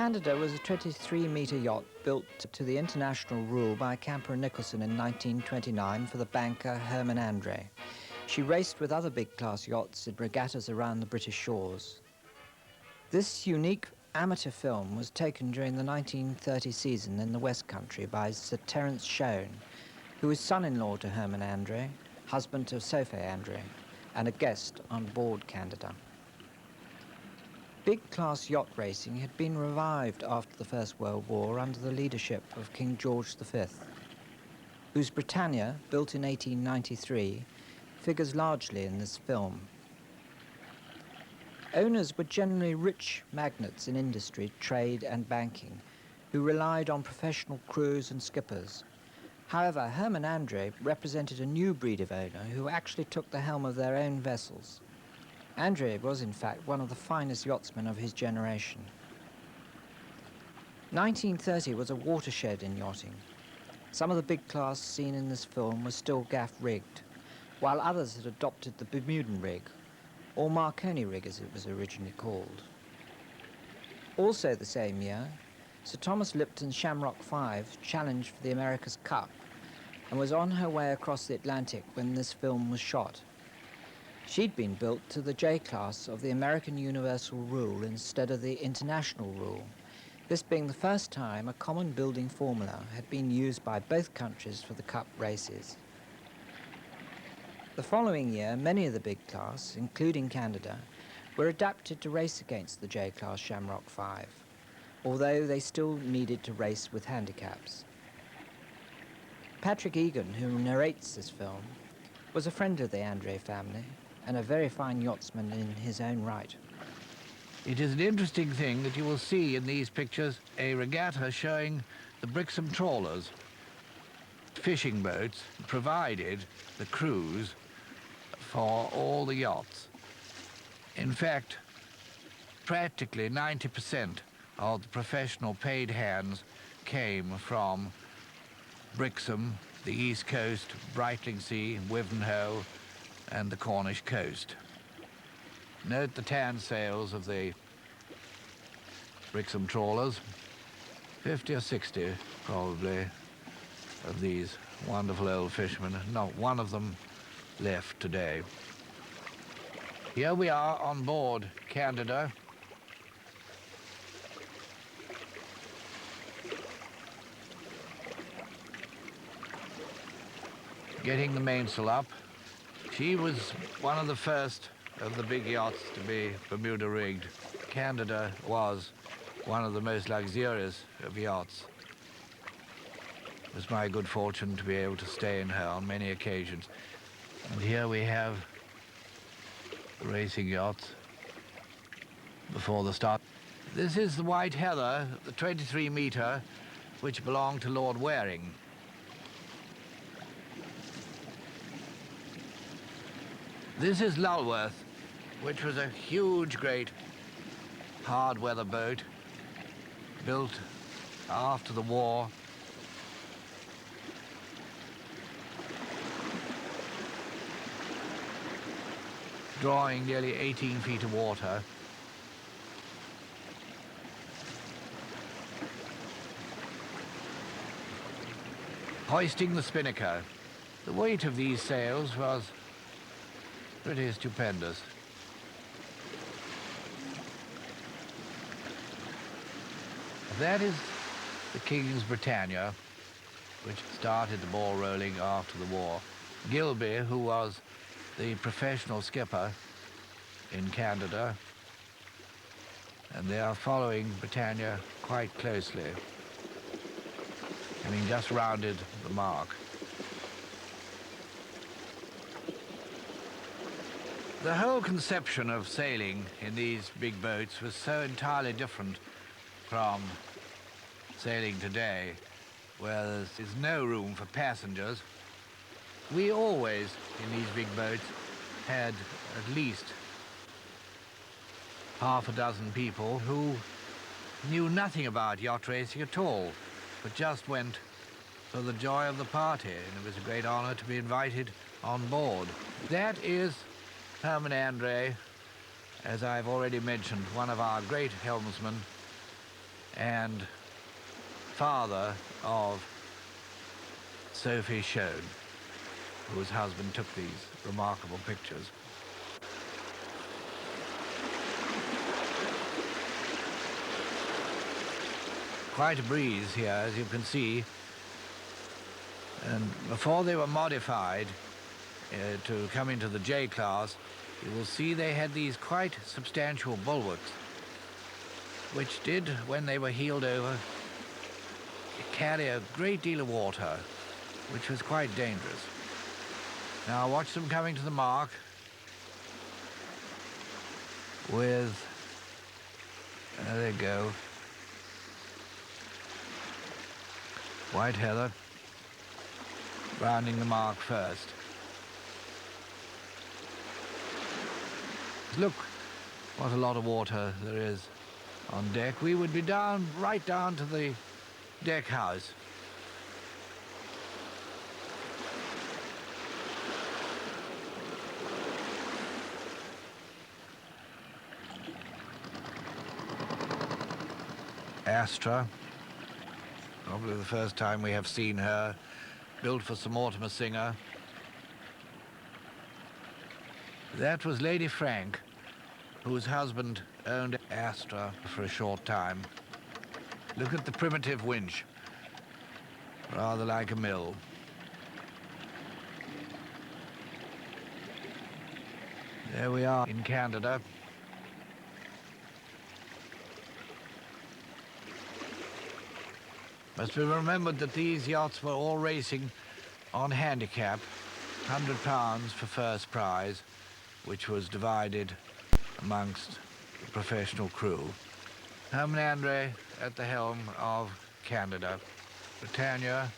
Candida was a 23-metre yacht built to the international rule by Camper and Nicholson in 1929 for the banker Herman Andre. She raced with other big-class yachts in regattas around the British shores. This unique amateur film was taken during the 1930 season in the West Country by Sir Terence Shone, who was son-in-law to Herman Andre, husband to Sophie Andre, and a guest on Board Candida. Big-class yacht racing had been revived after the First World War under the leadership of King George V, whose Britannia, built in 1893, figures largely in this film. Owners were generally rich magnates in industry, trade and banking, who relied on professional crews and skippers. However, Herman Andre represented a new breed of owner who actually took the helm of their own vessels. Andre was, in fact, one of the finest yachtsmen of his generation. 1930 was a watershed in yachting. Some of the big class seen in this film were still gaff-rigged, while others had adopted the Bermudan rig, or Marconi rig as it was originally called. Also the same year, Sir Thomas Lipton's Shamrock 5 challenged for the America's Cup and was on her way across the Atlantic when this film was shot. She'd been built to the J-class of the American Universal Rule instead of the International Rule, this being the first time a common building formula had been used by both countries for the Cup races. The following year, many of the big class, including Candida, were adapted to race against the J-class Shamrock 5, although they still needed to race with handicaps. Patrick Egan, who narrates this film, was a friend of the Andre family and a very fine yachtsman in his own right. It is an interesting thing that you will see in these pictures a regatta showing the Brixham trawlers. Fishing boats provided the crews for all the yachts. In fact, practically 90% of the professional paid hands came from Brixham, the East Coast, Brightlingsea, Wivenhoe, and the Cornish coast. Note the tan sails of the Brixham trawlers, 50 or 60 probably of these wonderful old fishermen. Not one of them left today. Here we are on board Candida. Getting the mainsail up. She was one of the first of the big yachts to be Bermuda rigged. Candida was one of the most luxurious of yachts. It was my good fortune to be able to stay in her on many occasions. And here we have the racing yachts before the start. This is the White Heather, the 23-metre, which belonged to Lord Waring. This is Lulworth, which was a huge, great hard-weather boat built after the war. Drawing nearly 18 feet of water. Hoisting the spinnaker. The weight of these sails was pretty stupendous. That is the King's Britannia, which started the ball rolling after the war. Gilby, who was the professional skipper in Candida, and they are following Britannia quite closely, having just rounded the mark. The whole conception of sailing in these big boats was so entirely different from sailing today, where there's no room for passengers. We always, in these big boats, had at least half a dozen people who knew nothing about yacht racing at all, but just went for the joy of the party, and it was a great honor to be invited on board. That is Herman Andre, as I've already mentioned, one of our great helmsmen, and father of Sophie Schoen, whose husband took these remarkable pictures. Quite a breeze here, as you can see, and before they were modified to come into the J class, you will see they had these quite substantial bulwarks, which did, when they were heeled over, carry a great deal of water, which was quite dangerous. Now watch them coming to the mark with, there they go, white heather, rounding the mark first. Look what a lot of water there is on deck. We would be down, right down to the deck house. Astra, probably the first time we have seen her, built for Sir Mortimer Singer. That was Lady Frank, whose husband owned Astra for a short time. Look at the primitive winch, rather like a mill. There we are in Candida. Must be remembered that these yachts were all racing on handicap, £100 for first prize, which was divided amongst the professional crew. Herman Andre at the helm of Candida. Britannia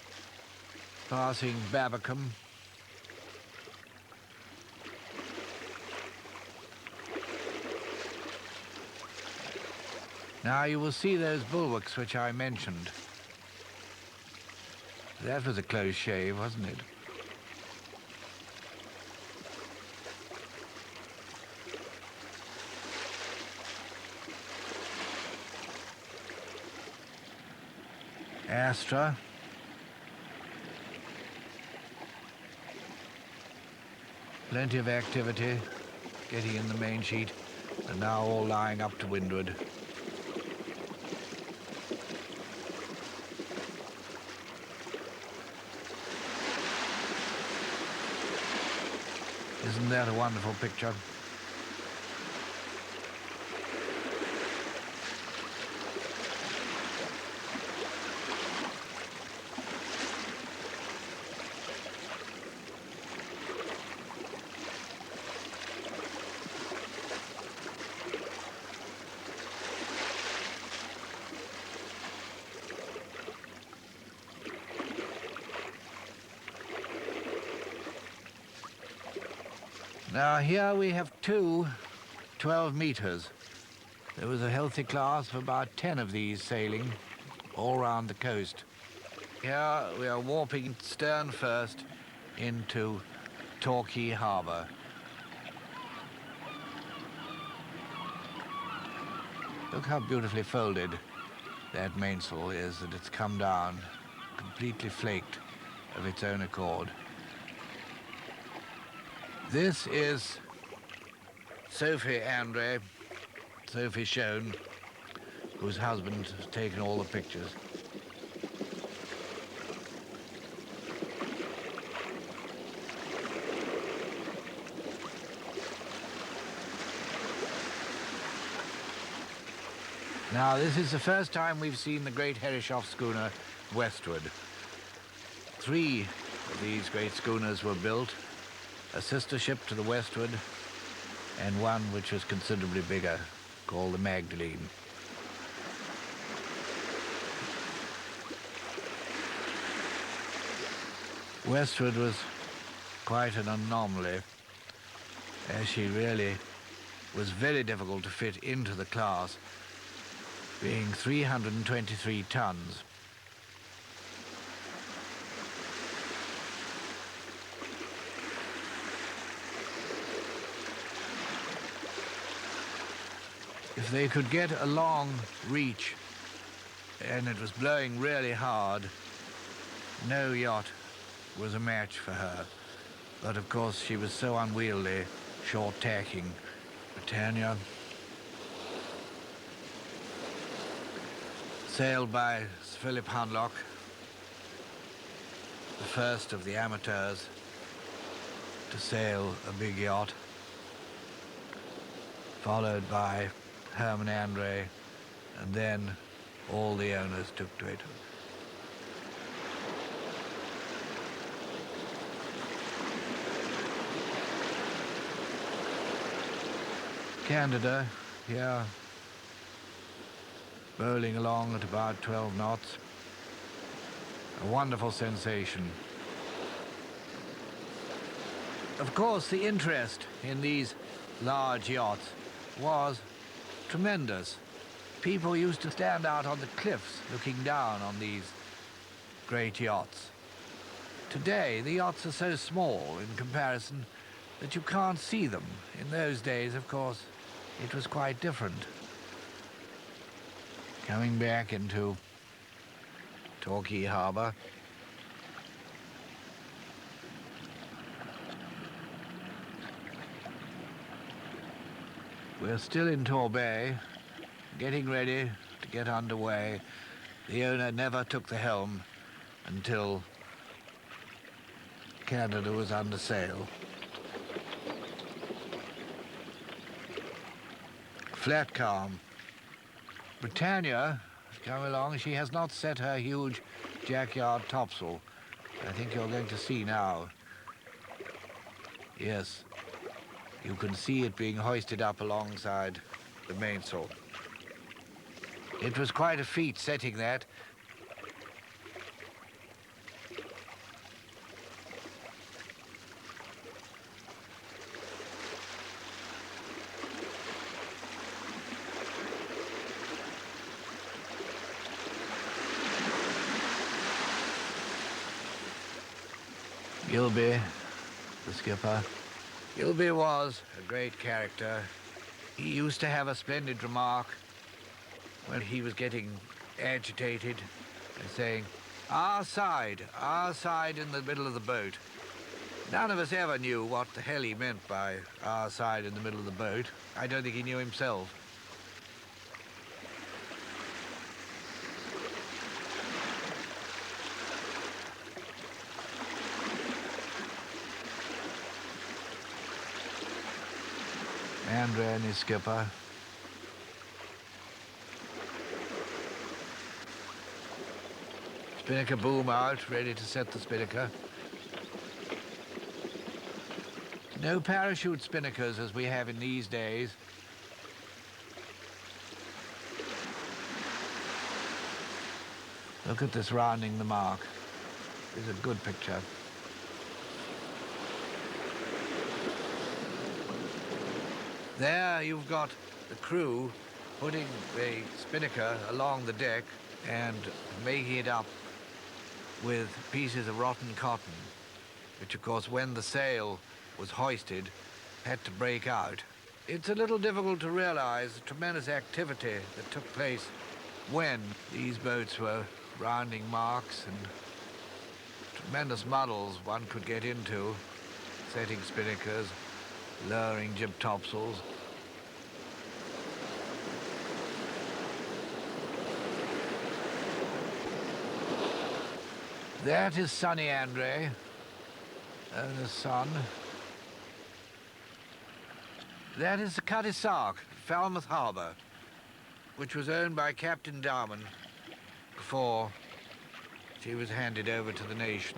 passing Babbacombe. Now you will see those bulwarks which I mentioned. That was a close shave, wasn't it? Astra. Plenty of activity getting in the main sheet, and now all lying up to windward. Isn't that a wonderful picture? Now here we have two 12 meters. There was a healthy class of about 10 of these sailing all round the coast. Here we are warping stern first into Torquay Harbour. Look how beautifully folded that mainsail is, that it's come down completely flaked of its own accord. This is Sophie Andre, Sophie Schoen, whose husband has taken all the pictures. Now, this is the first time we've seen the great Herreshoff schooner westward. 3 of these great schooners were built, a sister ship to the westward, and one which was considerably bigger, called the Magdalene. Westward was quite an anomaly, as she really was very difficult to fit into the class, being 323 tons. If they could get a long reach and it was blowing really hard. No yacht was a match for her. But of course she was so unwieldy, short-tacking. Britannia sailed by Sir Philip Hunlock, the first of the amateurs to sail a big yacht, followed by Herman Andre, and then all the owners took to it. Candida, yeah, bowling along at about 12 knots. A wonderful sensation. Of course, the interest in these large yachts was tremendous. People used to stand out on the cliffs looking down on these great yachts. Today, the yachts are so small in comparison that you can't see them. In those days, of course, it was quite different. Coming back into Torquay Harbour. We're still in Tor Bay, getting ready to get underway. The owner never took the helm until Candida was under sail. Flat calm. Britannia has come along. She has not set her huge jackyard topsail. I think you're going to see now. Yes, you can see it being hoisted up alongside the mainsail. It was quite a feat setting that. Gilby, the skipper. Gilby was a great character. He used to have a splendid remark when he was getting agitated and saying, our side in the middle of the boat. None of us ever knew what the hell he meant by our side in the middle of the boat. I don't think he knew himself. Andre and his skipper. Spinnaker boom out, ready to set the spinnaker. No parachute spinnakers as we have in these days. Look at this rounding the mark. It's a good picture. There you've got the crew putting the spinnaker along the deck and making it up with pieces of rotten cotton, which of course when the sail was hoisted had to break out. It's a little difficult to realize the tremendous activity that took place when these boats were rounding marks, and tremendous muddles one could get into, setting spinnakers, lowering jib topsails. That is Sonny Andre, owner's son. That is the Cutty-Sark, Falmouth Harbour, which was owned by Captain Darman before she was handed over to the nation.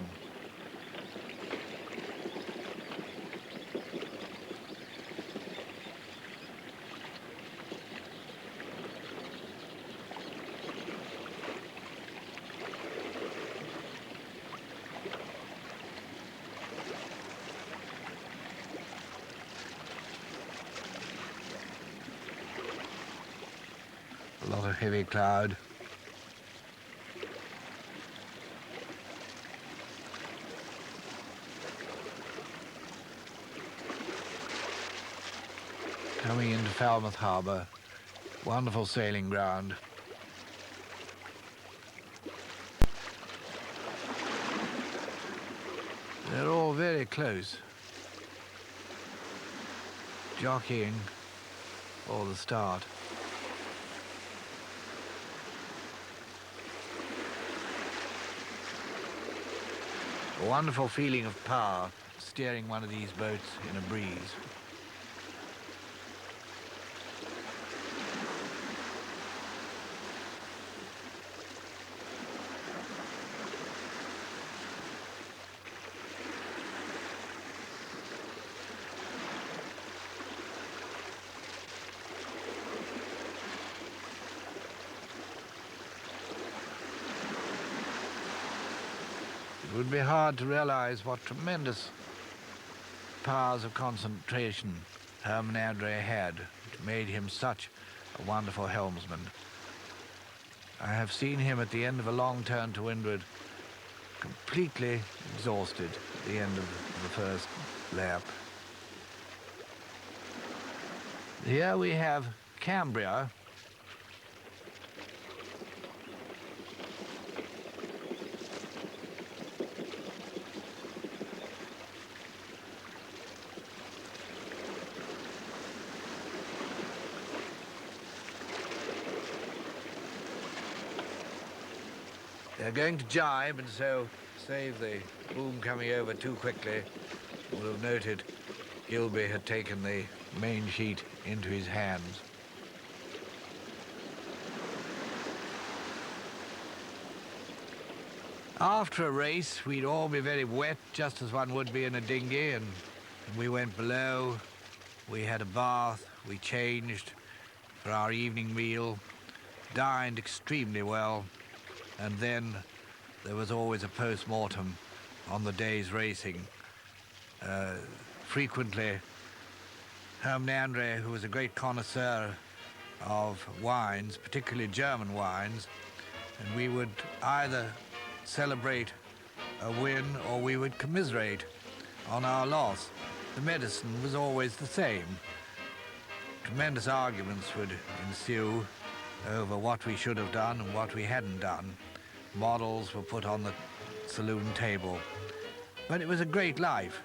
A lot of heavy cloud. Coming into Falmouth Harbour, wonderful sailing ground. very close, jockeying for the start. A wonderful feeling of power steering one of these boats in a breeze. It would be hard to realize what tremendous powers of concentration Herman Andre had, which made him such a wonderful helmsman. I have seen him at the end of a long turn to windward, completely exhausted at the end of the first lap. Here we have Cambria. They're going to jibe and so save the boom coming over too quickly. You will have noted Gilby had taken the main sheet into his hands. After a race, we'd all be very wet, just as one would be in a dinghy, and we went below, we had a bath, we changed for our evening meal, dined extremely well, and then there was always a post-mortem on the day's racing. Frequently, Herman Andre, who was a great connoisseur of wines, particularly German wines, and we would either celebrate a win or we would commiserate on our loss. The medicine was always the same. Tremendous arguments would ensue over what we should have done and what we hadn't done. Models were put on the saloon table. But it was a great life.